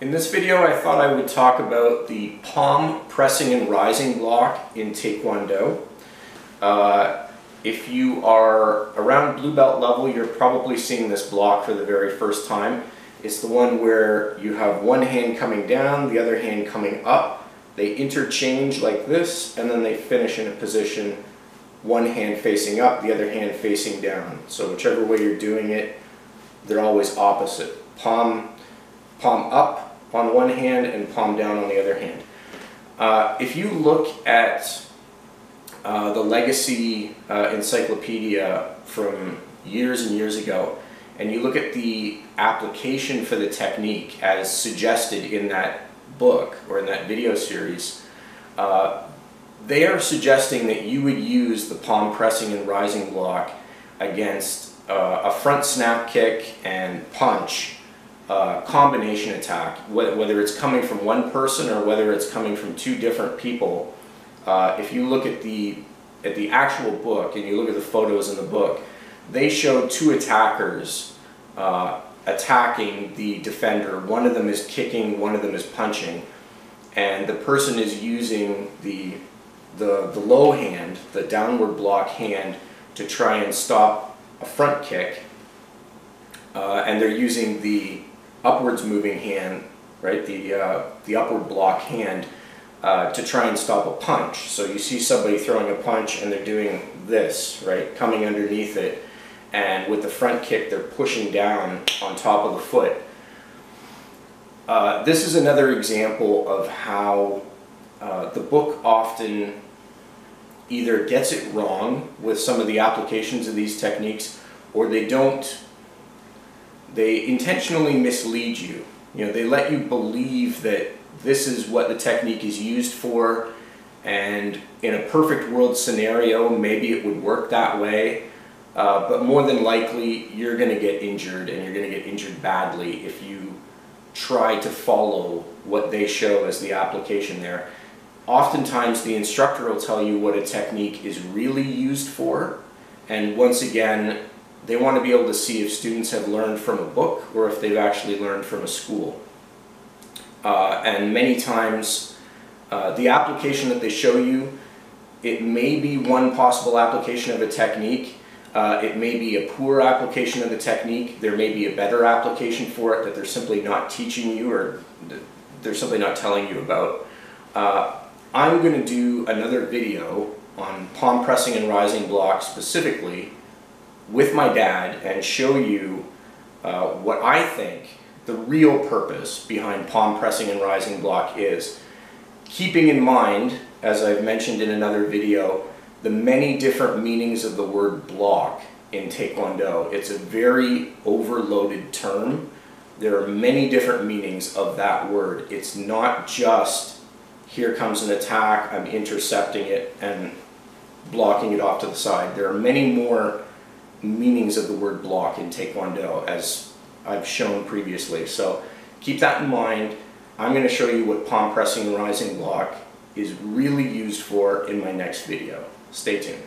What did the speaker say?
In this video, I thought I would talk about the palm pressing and rising block in Taekwondo. If you are around blue belt level, you're probably seeing this block for the very first time. It's the one where you have one hand coming down, the other hand coming up. They interchange like this, and then they finish in a position, one hand facing up, the other hand facing down. So whichever way you're doing it, they're always opposite. Palm up on one hand and palm down on the other hand. If you look at the Legacy encyclopedia from years and years ago, and you look at the application for the technique as suggested in that book or in that video series, they are suggesting that you would use the palm pressing and rising block against a front snap kick and punch combination attack, whether it's coming from one person or whether it's coming from two different people. If you look at the actual book and you look at the photos in the book, they show two attackers attacking the defender. One of them is kicking, one of them is punching, and the person is using the low hand, the downward block hand, to try and stop a front kick, and they're using the upwards moving hand, right, the upward block hand, to try and stop a punch. So you see somebody throwing a punch and they're doing this, right, coming underneath it, and with the front kick they're pushing down on top of the foot. This is another example of how the book often either gets it wrong with some of the applications of these techniques, or they intentionally mislead you. You know, they let you believe that this is what the technique is used for, and in a perfect world scenario maybe it would work that way, but more than likely you're going to get injured, and you're going to get injured badly if you try to follow what they show as the application there. Oftentimes the instructor will tell you what a technique is really used for, and once again they want to be able to see if students have learned from a book or if they've actually learned from a school. And many times the application that they show you, it may be one possible application of a technique. It may be a poor application of the technique. There may be a better application for it that they're simply not teaching you, or they're simply not telling you about. I'm going to do another video on palm pressing and rising block specifically with my dad and show you what I think the real purpose behind palm pressing and rising block is, keeping in mind, as I've mentioned in another video, the many different meanings of the word block in Taekwondo. It's a very overloaded term. There are many different meanings of that word. It's not just, here comes an attack, I'm intercepting it and blocking it off to the side. There are many more meanings of the word block in Taekwondo, as I've shown previously. So keep that in mind. I'm going to show you what palm pressing and rising block is really used for in my next video. Stay tuned.